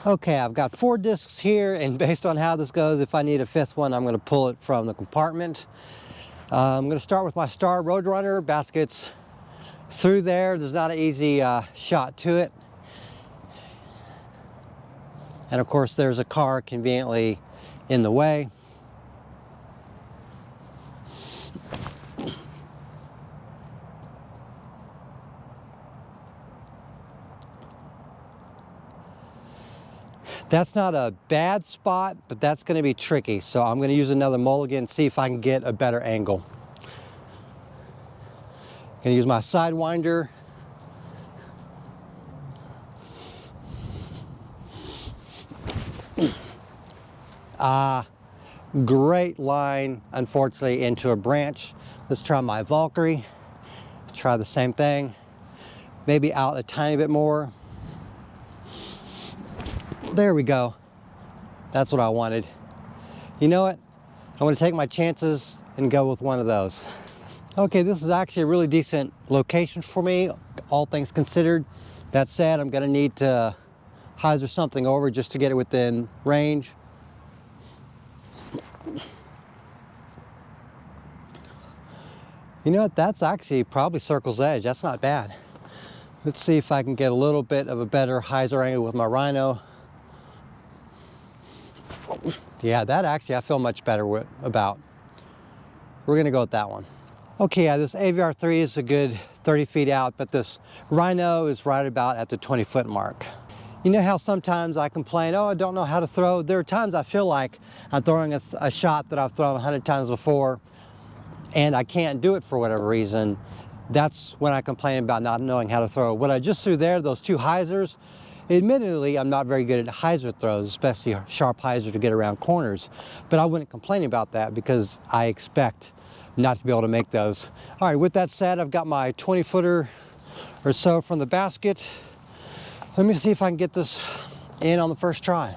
Okay, I've got 4 discs here, and based on how this goes, if I need a 5th one, I'm going to pull it from the compartment. I'm going to start with my Star Roadrunner. Basket's through there. There's not an easy shot to it. And of course, there's a car conveniently in the way. That's not a bad spot, but that's going to be tricky. So I'm going to use another mulligan and see if I can get a better angle. I'm going to use my Sidewinder. Great line, unfortunately, into a branch. Let's try my Valkyrie. Try the same thing. Maybe out a tiny bit more. There we go. That's what I wanted. You know what? I'm going to take my chances and go with one of those. Okay, this is actually a really decent location for me, all things considered. That said, I'm going to need to hyzer something over just to get it within range. You know what? That's actually probably circle's edge. That's not bad. Let's see if I can get a little bit of a better hyzer angle with my Rhino. Yeah, that actually I feel much better about. We're gonna go with that one. Okay, yeah, this AVR3 is a good 30 feet out, but this Rhino is right about at the 20-foot mark. You know how sometimes I complain, oh, I don't know how to throw. There are times I feel like I'm throwing a shot that I've thrown 100 times before, and I can't do it for whatever reason. That's when I complain about not knowing how to throw. What I just threw there, those 2 hyzers, admittedly, I'm not very good at hyzer throws, especially a sharp hyzer to get around corners. But I wouldn't complain about that because I expect not to be able to make those. All right, with that said, I've got my 20-footer or so from the basket. Let me see if I can get this in on the first try.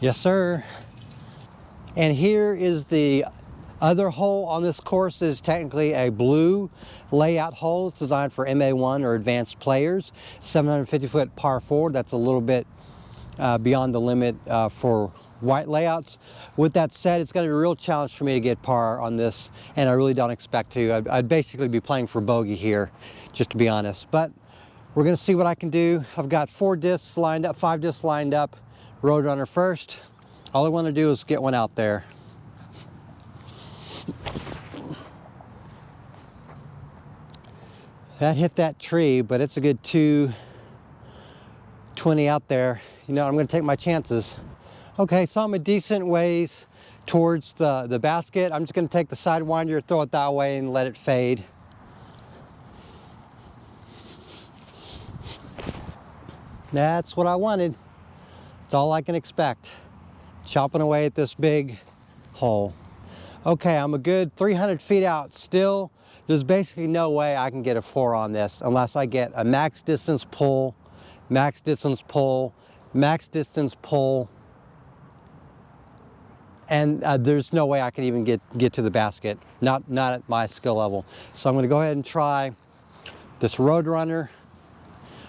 Yes, sir. And here is the other hole on this course. Is technically a blue layout hole. It's designed for MA1 or advanced players. 750-foot par 4. That's a little bit beyond the limit for white layouts. With that said, it's going to be a real challenge for me to get par on this, and I really don't expect to. I'd basically be playing for bogey here, just to be honest. But we're going to see what I can do. I've got 4 discs lined up, 5 discs lined up. Roadrunner first. All I want to do is get one out there. That hit that tree, but it's a good 220 out there. You know, I'm going to take my chances. Okay, so I'm a decent ways towards the basket. I'm just going to take the Sidewinder, throw it that way, and let it fade. That's what I wanted. That's all I can expect. Chopping away at this big hole. Okay, I'm a good 300 feet out still. There's basically no way I can get a 4 on this unless I get a max distance pull, max distance pull, max distance pull, and there's no way I can even get to the basket, not at my skill level. So I'm going to go ahead and try this Roadrunner.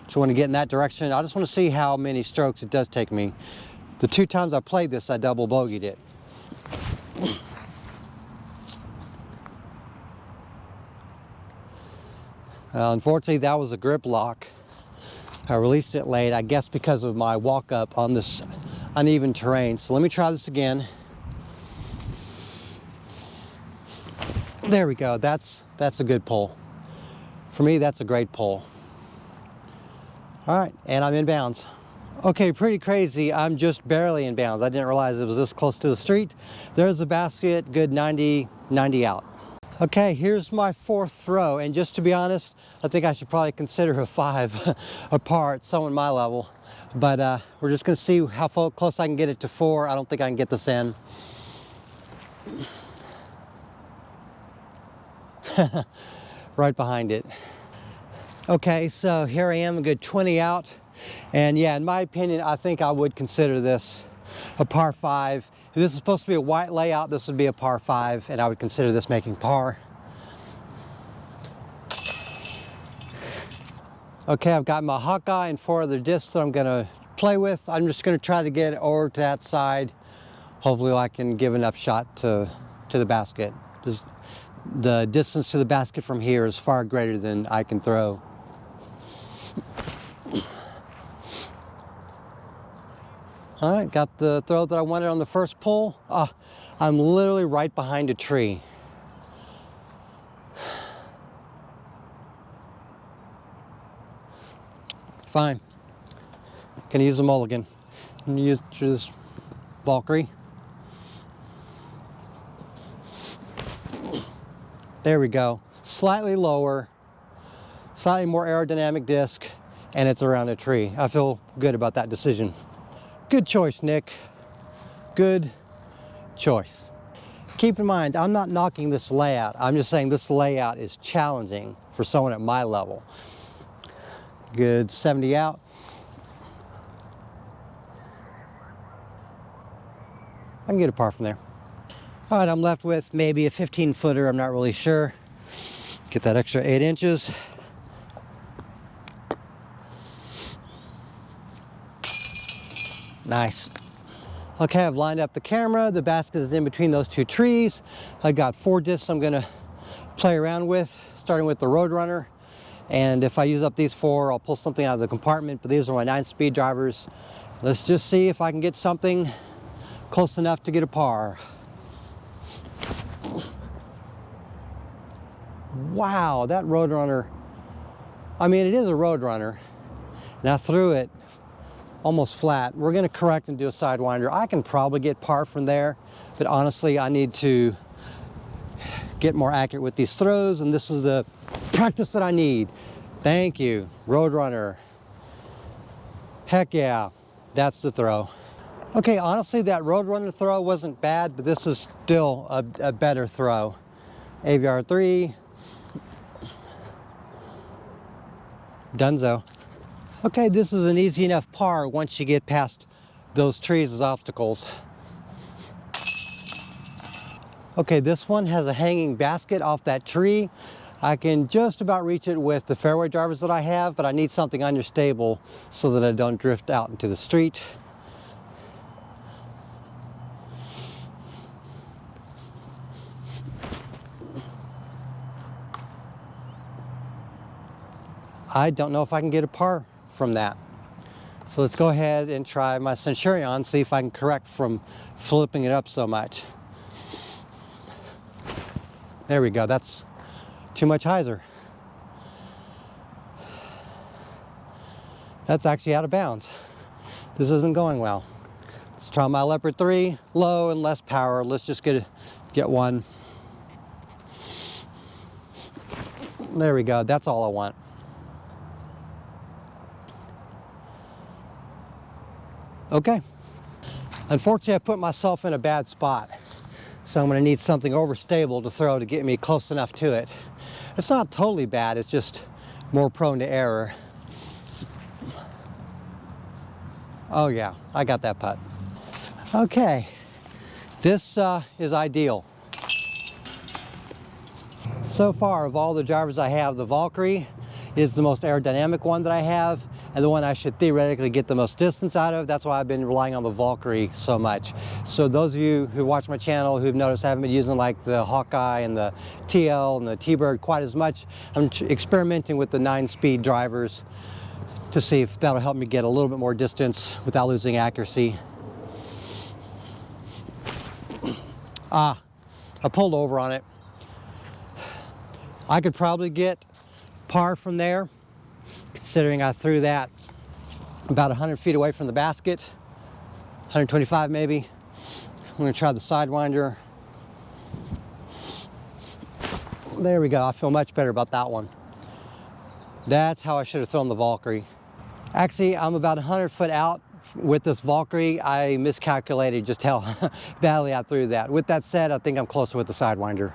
So I want to get in that direction. I just want to see how many strokes it does take me. The 2 times I played this, I double bogeyed it. Unfortunately, that was a grip lock. I released it late, I guess because of my walk up on this uneven terrain. So let me try this again. There we go. That's a good pull. For me, that's a great pull. All right, and I'm in bounds. Okay, pretty crazy. I'm just barely in bounds. I didn't realize it was this close to the street. There's the basket, good 90 out. Okay, here's my 4th throw, and just to be honest, I think I should probably consider a 5 apart, someone my level. But we're just gonna see how close I can get it to 4. I don't think I can get this in. Right behind it. Okay, so here I am, a good 20 out. And yeah, in my opinion, I think I would consider this a par 5. If this is supposed to be a white layout, this would be a par 5, and I would consider this making par. Okay, I've got my Hawkeye and 4 other discs that I'm gonna play with. I'm just gonna try to get over to that side. Hopefully I can give enough shot to the basket. Just the distance to the basket from here is far greater than I can throw. All right, got the throw that I wanted on the first pull. I'm literally right behind a tree. Fine. Gonna use a mulligan. I'm gonna use this Valkyrie. There we go. Slightly lower, slightly more aerodynamic disc, and it's around a tree. I feel good about that decision. Good choice, Nick. Good choice. Keep in mind, I'm not knocking this layout. I'm just saying this layout is challenging for someone at my level. Good 70 out. I can get a par from there. All right, I'm left with maybe a 15-footer. I'm not really sure. Get that extra 8 inches. Nice. Okay, I've lined up the camera. The basket is in between those 2 trees. I got 4 discs I'm gonna play around with, starting with the Roadrunner. And if I use up these 4, I'll pull something out of the compartment, but these are my 9-speed drivers. Let's just see if I can get something close enough to get a par. Wow, that Roadrunner, I mean, it is a Roadrunner, and I threw it almost flat. We're gonna correct and do a sidewinder. I can probably get par from there, but honestly, I need to get more accurate with these throws, and this is the practice that I need. Thank you, Roadrunner. Heck yeah, that's the throw. Okay, honestly, that Roadrunner throw wasn't bad, but this is still a better throw. AVR 3. Dunzo. Okay, this is an easy enough par once you get past those trees as obstacles. Okay, this one has a hanging basket off that tree. I can just about reach it with the fairway drivers that I have, but I need something understable so that I don't drift out into the street. I don't know if I can get a par from that. So let's go ahead and try my Centurion, see if I can correct from flipping it up so much. There we go, that's too much hyzer. That's actually out of bounds. This isn't going well. Let's try my Leopard 3, low and less power. Let's just get one. There we go, that's all I want. Okay. Unfortunately, I put myself in a bad spot. So I'm gonna need something overstable to throw to get me close enough to it. It's not totally bad, it's just more prone to error. Oh yeah, I got that putt. Okay, this is ideal. So far, of all the drivers I have, the Valkyrie is the most aerodynamic one that I have, and the one I should theoretically get the most distance out of. That's why I've been relying on the Valkyrie so much. So those of you who watch my channel who've noticed I haven't been using like the Hawkeye and the TL and the T-Bird quite as much, I'm experimenting with the 9-speed drivers to see if that'll help me get a little bit more distance without losing accuracy. I pulled over on it. I could probably get par from there, considering I threw that about 100 feet away from the basket, 125 maybe. I'm gonna try the Sidewinder. There we go, I feel much better about that one. That's how I should have thrown the Valkyrie. Actually, I'm about 100 foot out with this Valkyrie. I miscalculated just how badly I threw that. With that said, I think I'm closer with the Sidewinder.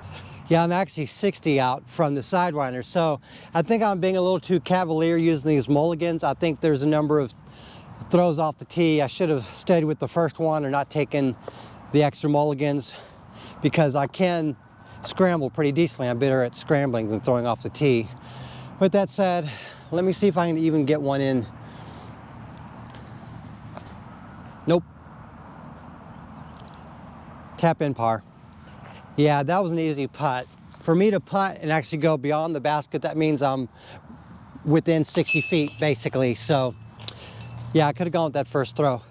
Yeah, I'm actually 60 out from the Sidewinder, so I think I'm being a little too cavalier using these mulligans. I think there's a number of throws off the tee. I should have stayed with the first one or not taken the extra mulligans, because I can scramble pretty decently. I'm better at scrambling than throwing off the tee. With that said, Let me see if I can even get one in. Nope. Tap in par. Yeah, that was an easy putt. For me to putt and actually go beyond the basket, that means I'm within 60 feet basically. So yeah, I could have gone with that first throw.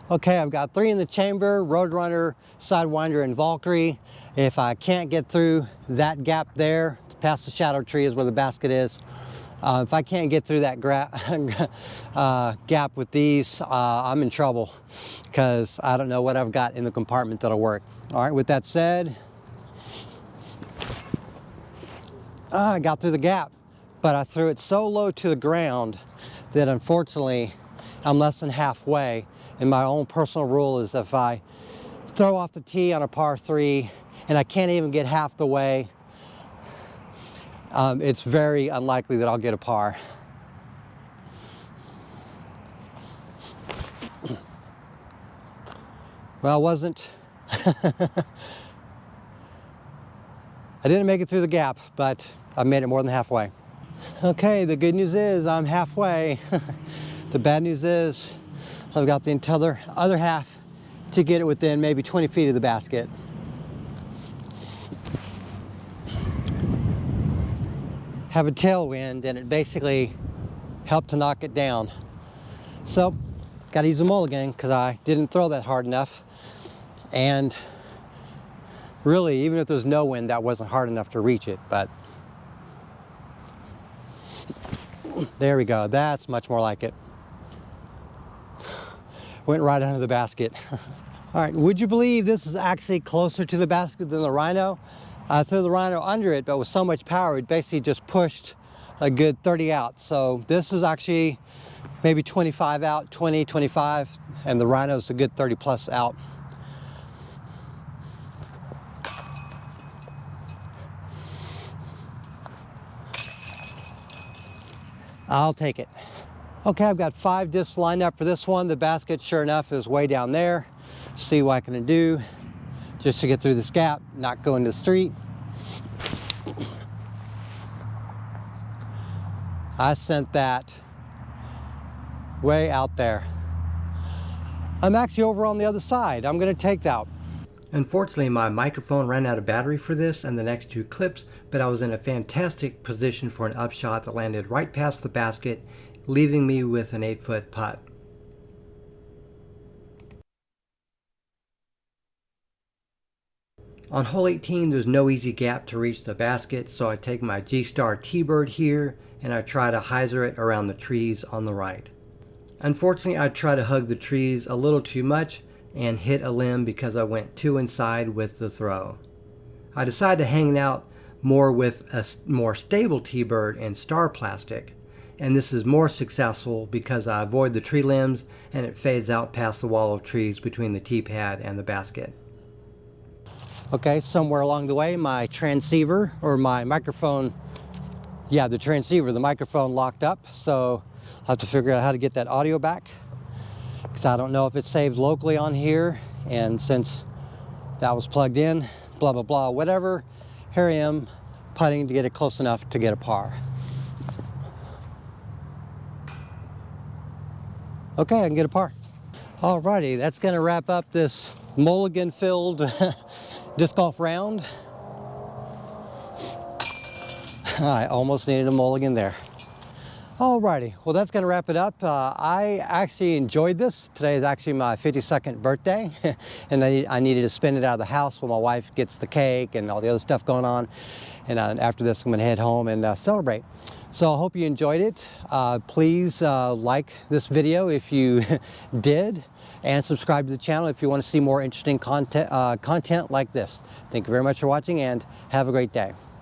Okay, I've got 3 in the chamber, Roadrunner, Sidewinder, and Valkyrie. If I can't get through that gap there, past the shadow tree is where the basket is. If I can't get through that gap with these, I'm in trouble because I don't know what I've got in the compartment that'll work. All right, with that said, I got through the gap, but I threw it so low to the ground that unfortunately I'm less than halfway. And my own personal rule is if I throw off the tee on a par 3 and I can't even get half the way, it's very unlikely that I'll get a par. Well, it wasn't. I didn't make it through the gap, but I made it more than halfway. Okay, the good news is I'm halfway. The bad news is I've got the other half to get it within maybe 20 feet of the basket. Have a tailwind and it basically helped to knock it down. So, got to use a mulligan because I didn't throw that hard enough. And really, even if there's no wind, that wasn't hard enough to reach it, but there we go. That's much more like it. Went right under the basket. All right, would you believe this is actually closer to the basket than the Rhino? I threw the Rhino under it, but with so much power, it basically just pushed a good 30 out. So this is actually maybe 25 out, 20, 25, and the Rhino's a good 30 plus out. I'll take it. Okay, I've got 5 discs lined up for this one. The basket, sure enough, is way down there. See what I can do just to get through this gap, not go into the street. I sent that way out there. I'm actually over on the other side. I'm gonna take that. Unfortunately, my microphone ran out of battery for this and the next 2 clips, but I was in a fantastic position for an upshot that landed right past the basket, leaving me with an 8-foot putt. On hole 18, there's no easy gap to reach the basket, so I take my G-Star T-Bird here and I try to hyzer it around the trees on the right. Unfortunately, I try to hug the trees a little too much and hit a limb because I went too inside with the throw. I decided to hang out more with a more stable T-Bird and Star Plastic, and this is more successful because I avoid the tree limbs and it fades out past the wall of trees between the tee pad and the basket. Okay, somewhere along the way, my transceiver, or my microphone, yeah, the transceiver, the microphone locked up, so I'll have to figure out how to get that audio back, because I don't know if it's saved locally on here, and since that was plugged in, blah, blah, blah, whatever, here I am putting to get it close enough to get a par. Okay, I can get a par. Alrighty, that's gonna wrap up this mulligan-filled disc golf round. I almost needed a mulligan there. Alrighty, well that's gonna wrap it up. I actually enjoyed this. Today is actually my 52nd birthday, and I needed to spend it out of the house while my wife gets the cake and all the other stuff going on. And after this, I'm gonna head home and celebrate. So I hope you enjoyed it. Please like this video if you did, and subscribe to the channel if you want to see more interesting content like this. Thank you very much for watching, and have a great day.